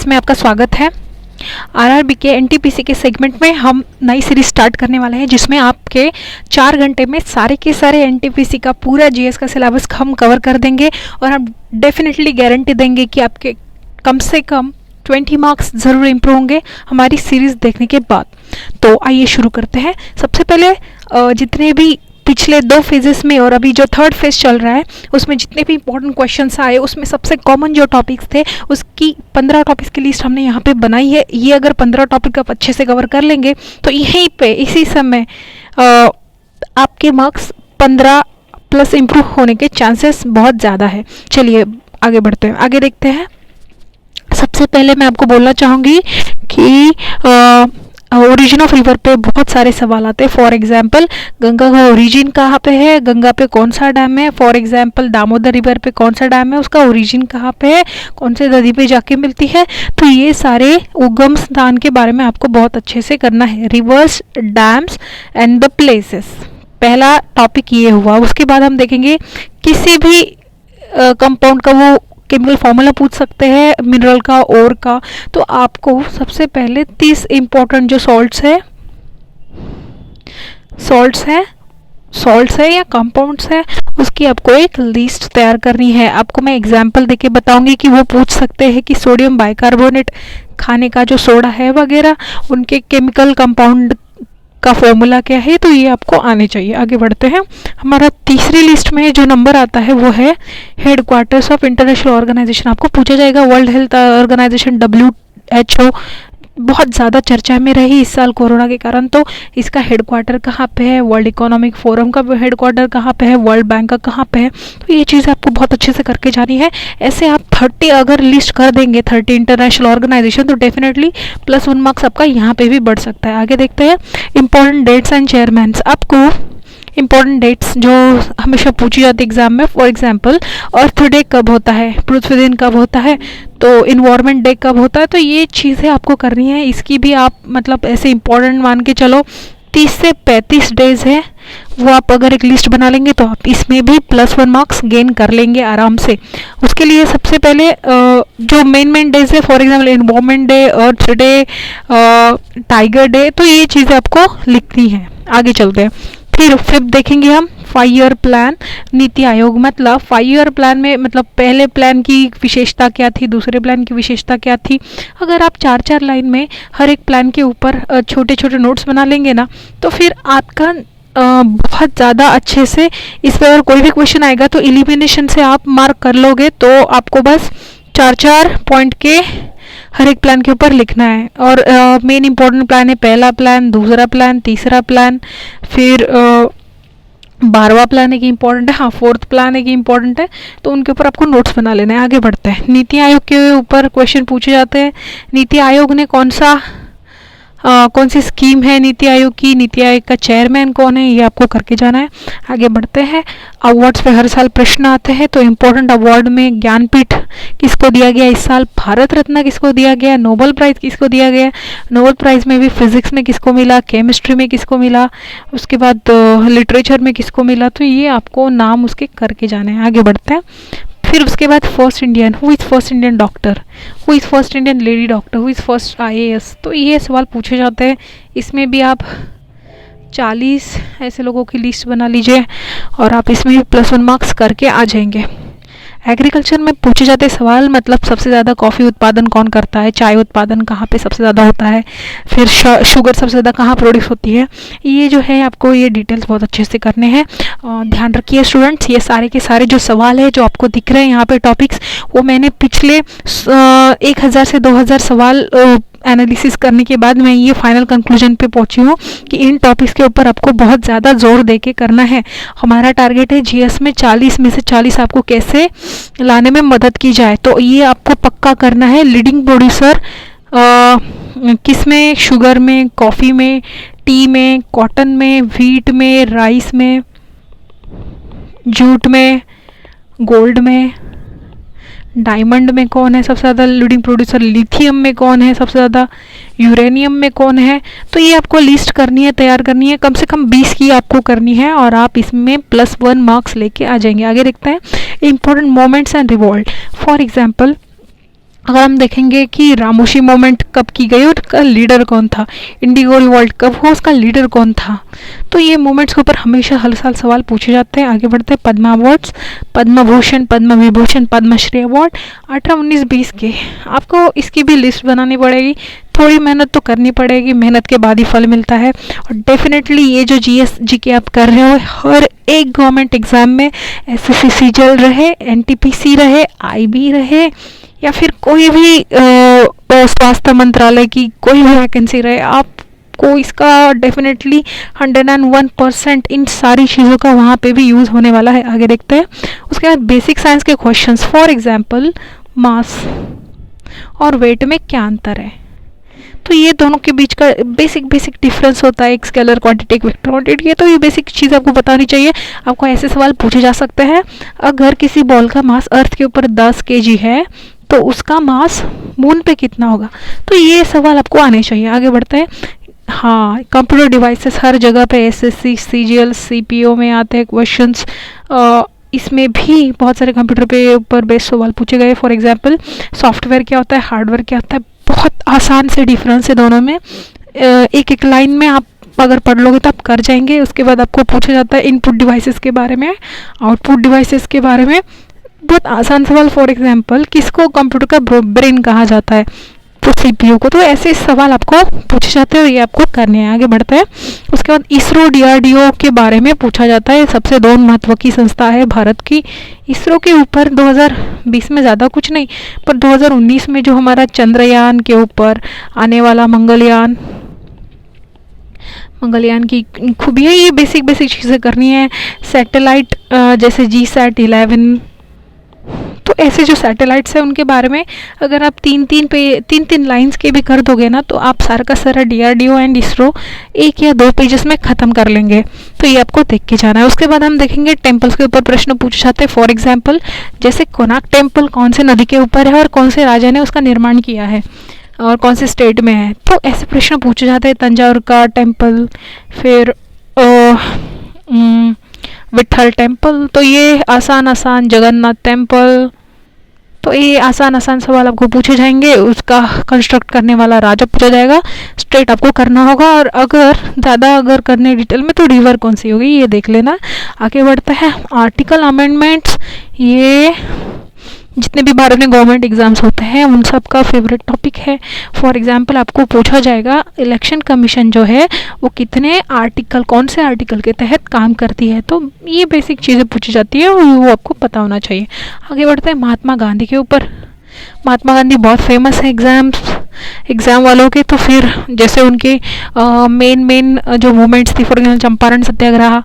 Class में आपका स्वागत है। आरआरबी के एनटीपीसी के सेगमेंट में हम नई सीरीज स्टार्ट करने वाले हैं जिसमें आपके 4 घंटे में सारे के सारे एनटीपीसी का पूरा जीएस का सिलेबस हम कवर कर देंगे और हम डेफिनेटली गारंटी देंगे कि आपके कम से कम 20 मार्क्स ज़रूर इम्प्रूव होंगे हमारी सीरीज़ देखने के बाद। तो आइए शुरू करते हैं। सबसे पहले जितने भी पिछले 2 फेजेस में और अभी जो 3rd फेज चल रहा है उसमें जितने भी इंपॉर्टेंट क्वेश्चंस आए उसमें सबसे कॉमन जो टॉपिक्स थे उसकी 15 टॉपिक्स की लिस्ट हमने यहाँ पे बनाई है। ये अगर 15 टॉपिक आप अच्छे से कवर कर लेंगे तो यहीं पे इसी समय आपके मार्क्स 15 प्लस इम्प्रूव होने के चांसेस बहुत ज़्यादा है। चलिए आगे बढ़ते हैं, आगे देखते हैं। सबसे पहले मैं आपको बोलना चाहूँगी कि ओरिजिन ऑफ रिवर पे बहुत सारे सवाल आते हैं। फॉर एग्जांपल गंगा का ओरिजिन कहाँ पे है, गंगा पे कौन सा डैम है। फॉर एग्जांपल दामोदर रिवर पे कौन सा डैम है, उसका ओरिजिन कहाँ पे है, कौन से नदी पे जाके मिलती है। तो ये सारे उगम स्थान के बारे में आपको बहुत अच्छे से करना है। Reverse, dams and the places, पहला टॉपिक ये हुआ। उसके बाद हम देखेंगे किसी भी कंपाउंड का वो केमिकल फॉर्मूला पूछ सकते हैं, मिनरल का, ओर का। तो आपको सबसे पहले 30 इम्पोर्टेंट जो सॉल्ट्स है या कंपाउंड्स है उसकी आपको एक लिस्ट तैयार करनी है। आपको मैं एग्जांपल देके बताऊंगी कि वो पूछ सकते हैं कि सोडियम बाइकार्बोनेट खाने का जो सोडा है वगैरह उनके केमिकल कंपाउंड का फॉर्मूला क्या है, तो ये आपको आने चाहिए। आगे बढ़ते हैं। हमारा तीसरी लिस्ट में जो नंबर आता है वो है हेडक्वार्टर्स ऑफ इंटरनेशनल ऑर्गेनाइजेशन। आपको पूछा जाएगा वर्ल्ड हेल्थ ऑर्गेनाइजेशन WHO बहुत ज़्यादा चर्चा में रही इस साल कोरोना के कारण, तो इसका हेडक्वार्टर कहाँ पे है, वर्ल्ड इकोनॉमिक फोरम का हेडक्वार्टर कहाँ पे है, वर्ल्ड बैंक का कहाँ पे है। तो ये चीज़ आपको बहुत अच्छे से करके जानी है। ऐसे आप 30 अगर लिस्ट कर देंगे, 30 इंटरनेशनल ऑर्गेनाइजेशन, तो डेफिनेटली +1 मार्क्स आपका यहाँ पे भी बढ़ सकता है। आगे देखते हैं इंपॉर्टेंट डेट्स एंड चेयरमैन्स। आपको इंपॉर्टेंट डेट्स जो हमेशा पूछी जाती है एग्जाम में, फॉर एग्जांपल अर्थ डे कब होता है, पृथ्वी दिन कब होता है, तो इन्वायरमेंट डे कब होता है। तो ये चीज़ें आपको करनी है। इसकी भी आप मतलब ऐसे इंपॉर्टेंट मान के चलो 30 से 35 डेज है, वो आप अगर एक लिस्ट बना लेंगे तो आप इसमें भी +1 मार्क्स गेन कर लेंगे आराम से। उसके लिए सबसे पहले जो मेन डेज है, for example environment day, earth day, tiger day, तो ये चीज़ें आपको लिखनी है। आगे चलते हैं। फिर 5th देखेंगे हम 5 ईयर प्लान, नीति आयोग। मतलब 5 ईयर प्लान में मतलब पहले प्लान की विशेषता क्या थी, दूसरे प्लान की विशेषता क्या थी। अगर आप 4-4 लाइन में हर एक प्लान के ऊपर छोटे छोटे नोट्स बना लेंगे ना, तो फिर आपका बहुत ज़्यादा अच्छे से इस पर अगर कोई भी क्वेश्चन आएगा तो एलिमिनेशन से आप मार्क कर लोगे। तो आपको बस 4-4 पॉइंट के हर एक प्लान के ऊपर लिखना है। और मेन इंपॉर्टेंट प्लान है पहला प्लान, दूसरा प्लान, तीसरा प्लान, फिर 12वां प्लान एक इम्पॉर्टेंट है, हाँ 4th प्लान एक इम्पॉर्टेंट है। तो उनके ऊपर आपको नोट्स बना लेना है। आगे बढ़ते हैं। नीति आयोग के ऊपर क्वेश्चन पूछे जाते हैं। नीति आयोग ने कौन सी स्कीम है नीति आयोग की, नीति आयोग का चेयरमैन कौन है, ये आपको करके जाना है। आगे बढ़ते हैं। अवार्ड्स पे हर साल प्रश्न आते हैं। तो इम्पोर्टेंट अवार्ड में ज्ञानपीठ किसको दिया गया इस साल, भारत रत्न किसको दिया गया, नोबेल प्राइज़ किसको दिया गया। नोबेल प्राइज़ में भी फिजिक्स में किसको मिला, केमिस्ट्री में किसको मिला, उसके बाद लिटरेचर में किसको मिला। तो ये आपको नाम उसके करके जाने हैं। आगे बढ़ते हैं। फिर उसके बाद first Indian, who is first Indian doctor, who is first Indian lady doctor, who is first IAS। तो ये सवाल पूछे जाते हैं। इसमें भी आप 40 ऐसे लोगों की लिस्ट बना लीजिए और आप इसमें भी +1 मार्क्स करके आ जाएंगे। एग्रीकल्चर में पूछे जाते सवाल, मतलब सबसे ज़्यादा कॉफ़ी उत्पादन कौन करता है, चाय उत्पादन कहाँ पे सबसे ज़्यादा होता है, फिर शुगर सबसे ज़्यादा कहाँ प्रोड्यूस होती है। ये जो है आपको ये डिटेल्स बहुत अच्छे से करने हैं। ध्यान रखिए स्टूडेंट्स, ये सारे के सारे जो सवाल है जो आपको दिख रहे हैं यहाँ पे टॉपिक्स, वो मैंने पिछले 1000 से 2000 सवाल एनालिसिस करने के बाद मैं ये फाइनल कंक्लूजन पे पहुंची हूँ कि इन टॉपिक्स के ऊपर आपको बहुत ज़्यादा जोर दे के करना है। हमारा टारगेट है जीएस में 40 में से 40 आपको कैसे लाने में मदद की जाए। तो ये आपको पक्का करना है। लीडिंग प्रोड्यूसर किस में, शुगर में, कॉफ़ी में, टी में, कॉटन में, व्हीट में, राइस में, जूट में, गोल्ड में, डायमंड में कौन है सबसे ज़्यादा लीडिंग प्रोड्यूसर, लिथियम में कौन है सबसे ज़्यादा, यूरेनियम में कौन है। तो ये आपको लिस्ट करनी है, तैयार करनी है। कम से कम 20 की आपको करनी है और आप इसमें +1 मार्क्स लेके आ जाएंगे। आगे देखते हैं important moments and revolt. For example अगर हम देखेंगे कि रामोशी मूवमेंट कब की गई और उसका लीडर कौन था, इंडिगो रिवॉल्ट कब हुआ, उसका लीडर कौन था, तो ये मूवमेंट्स के ऊपर हमेशा हर साल सवाल पूछे जाते हैं। आगे बढ़ते हैं, पद्मा अवार्ड्स, पद्म भूषण, पद्म विभूषण, पद्मश्री अवार्ड 18, 19, 20 के। आपको इसकी भी लिस्ट बनानी पड़ेगी, थोड़ी मेहनत तो करनी पड़ेगी, मेहनत के बाद ही फल मिलता है। और डेफिनेटली ये जो जीएस जीके आप कर रहे हो, हर एक गवर्नमेंट एग्जाम में एसएससी सीजीएल रहे, एनटीपीसी रहे, आईबी रहे, या फिर कोई भी स्वास्थ्य मंत्रालय की कोई भी वैकेंसी रहे, आपको इसका डेफिनेटली 101% इन सारी चीज़ों का वहाँ पे भी यूज़ होने वाला है। आगे देखते हैं। उसके बाद बेसिक साइंस के क्वेश्चंस, फॉर एग्जांपल मास और वेट में क्या अंतर है, तो ये दोनों के बीच का बेसिक डिफरेंस होता है, एक स्केलर क्वांटिटी, एक वेक्टर क्वांटिटी है। तो ये बेसिक चीज़ आपको बतानी चाहिए। आपको ऐसे सवाल पूछे जा सकते हैं, अगर किसी बॉल का मास अर्थ के ऊपर 10 kg है तो उसका मास मून पे कितना होगा, तो ये सवाल आपको आने चाहिए। आगे बढ़ते हैं। हाँ, कंप्यूटर डिवाइसेस हर जगह पे एसएससी सीजीएल सीपीओ में आते हैं क्वेश्चंस। इसमें भी बहुत सारे कंप्यूटर पे ऊपर बेस्ड सवाल पूछे गए। फॉर एग्जांपल सॉफ्टवेयर क्या होता है, हार्डवेयर क्या होता है, बहुत आसान से डिफरेंस है दोनों में। एक एक लाइन में आप अगर पढ़ लोगे तो आप कर जाएंगे। उसके बाद आपको पूछा जाता है इनपुट डिवाइसेस के बारे में, आउटपुट डिवाइसेस के बारे में, बहुत आसान सवाल। फॉर एग्जांपल किसको कंप्यूटर का ब्रेन कहा जाता है, तो सीपीयू को। तो ऐसे सवाल आपको पूछे जाते हैं और ये आपको करने हैं। आगे बढ़ते हैं। उसके बाद इसरो डीआरडीओ के बारे में पूछा जाता है। सबसे दो महत्व की संस्था है भारत की। इसरो के ऊपर 2020 में ज़्यादा कुछ नहीं, पर 2019 में जो हमारा चंद्रयान के ऊपर आने वाला मंगलयान की खूबी है, ये बेसिक चीज़ें करनी है। सैटेलाइट जैसे GSAT-11, तो ऐसे जो सैटेलाइट्स हैं उनके बारे में अगर आप तीन लाइंस के भी कर दोगे ना, तो आप सारा का सारा डीआरडीओ एंड इसरो 1 या 2 पेजेस में ख़त्म कर लेंगे। तो ये आपको देख के जाना है। उसके बाद हम देखेंगे टेम्पल्स के ऊपर प्रश्न पूछे जाते हैं। फॉर एग्जाम्पल जैसे कोणार्क टेम्पल कौन से नदी के ऊपर है और कौन से राजा ने उसका निर्माण किया है और कौन से स्टेट में है, तो ऐसे प्रश्न पूछे जाते हैं। तंजावुर का टेम्पल, फिर विट्ठल टेम्पल, तो ये आसान जगन्नाथ टेम्पल, तो ये आसान सवाल आपको पूछे जाएंगे। उसका कंस्ट्रक्ट करने वाला राजा पूछा जाएगा, स्टेट आपको करना होगा। और अगर करने डिटेल में तो रिवर कौन सी होगी ये देख लेना। आगे बढ़ता है। आर्टिकल अमेंडमेंट्स, ये जितने भी भारत में गवर्नमेंट एग्जाम्स होते हैं उन सब का फेवरेट टॉपिक है। फॉर एग्जांपल आपको पूछा जाएगा इलेक्शन कमीशन जो है वो कितने आर्टिकल, कौन से आर्टिकल के तहत काम करती है, तो ये बेसिक चीज़ें पूछी जाती है और वो आपको पता होना चाहिए। आगे बढ़ते हैं महात्मा गांधी के ऊपर। महात्मा गांधी बहुत फेमस है एग्ज़ाम वालों के। तो फिर जैसे उनके मेन जो मूवमेंट्स थी, फॉर एग्जाम्पल चंपारण सत्याग्रह,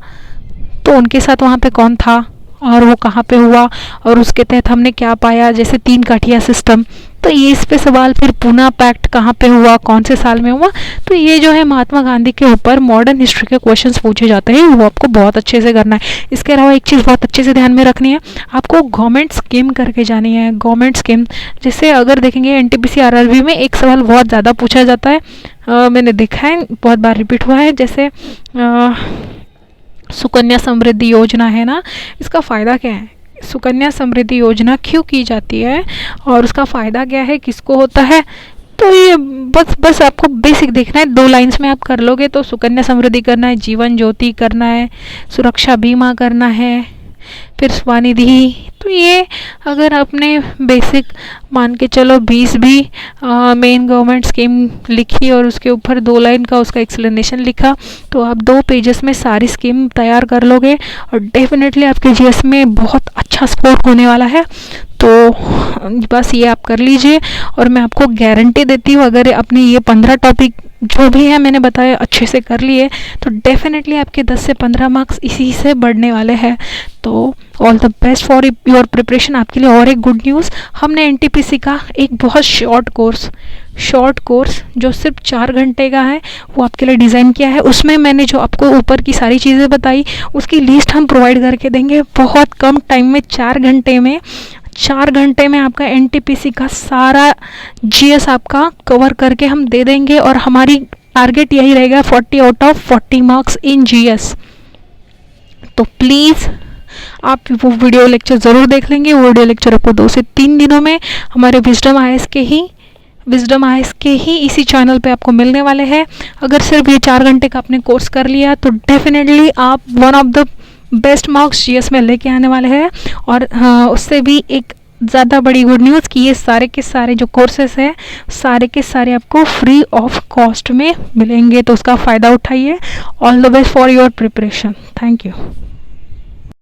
तो उनके साथ वहाँ पे कौन था और वो कहाँ पे हुआ और उसके तहत हमने क्या पाया, जैसे 3 काठिया सिस्टम, तो ये इस पे सवाल। फिर पूना पैक्ट कहाँ पे हुआ, कौन से साल में हुआ, तो ये जो है महात्मा गांधी के ऊपर मॉडर्न हिस्ट्री के क्वेश्चंस पूछे जाते हैं, वो आपको बहुत अच्छे से करना है। इसके अलावा एक चीज़ बहुत अच्छे से ध्यान में रखनी है, आपको गवर्नमेंट स्कीम करके जानी है। गवर्नमेंट स्कीम जैसे अगर देखेंगे एनटीपीसी आरआरबी में एक सवाल बहुत ज़्यादा पूछा जाता है, मैंने देखा है बहुत बार रिपीट हुआ है, जैसे सुकन्या समृद्धि योजना है ना, इसका फ़ायदा क्या है, सुकन्या समृद्धि योजना क्यों की जाती है और उसका फ़ायदा क्या है, किसको होता है, तो ये बस आपको बेसिक देखना है। 2 लाइंस में आप कर लोगे तो सुकन्या समृद्धि करना है, जीवन ज्योति करना है, सुरक्षा बीमा करना है, फिर स्वनिधि। तो ये अगर आपने बेसिक मान के चलो 20 भी मेन गवर्नमेंट स्कीम लिखी और उसके ऊपर 2 लाइन का उसका एक्सप्लेनेशन लिखा, तो आप 2 पेजेस में सारी स्कीम तैयार कर लोगे और डेफिनेटली आपके जीएस में बहुत अच्छा स्कोर होने वाला है। तो बस ये आप कर लीजिए और मैं आपको गारंटी देती हूँ, अगर अपने ये 15 टॉपिक जो भी है मैंने बताया अच्छे से कर लिए तो डेफिनेटली आपके 10 से 15 मार्क्स इसी से बढ़ने वाले हैं। तो all the best for your preparation. आपके लिए और एक गुड न्यूज़, हमने एनटीपीसी का एक बहुत शॉर्ट कोर्स जो सिर्फ 4 घंटे का है वो आपके लिए डिज़ाइन किया है। उसमें मैंने जो आपको ऊपर की सारी चीज़ें बताई उसकी लिस्ट हम प्रोवाइड करके देंगे बहुत कम टाइम में। 4 घंटे में आपका एनटीपीसी का सारा जीएस आपका कवर करके हम दे देंगे और हमारी टारगेट यही रहेगा 40 out of 40 marks in GS. तो प्लीज़ आप वो वीडियो लेक्चर ज़रूर देख लेंगे। वो वीडियो लेक्चर आपको 2 से 3 दिनों में हमारे विजडम आईएएस के ही इसी चैनल पे आपको मिलने वाले हैं। अगर सिर्फ ये 4 घंटे का आपने कोर्स कर लिया तो डेफिनेटली आप one of the best marks GS में लेके आने वाले हैं। और हाँ, उससे भी एक ज़्यादा बड़ी गुड न्यूज़ कि ये सारे के सारे जो कोर्सेस हैं सारे के सारे आपको फ्री ऑफ कॉस्ट में मिलेंगे, तो उसका फ़ायदा उठाइए। All the best for your preparation. Thank you.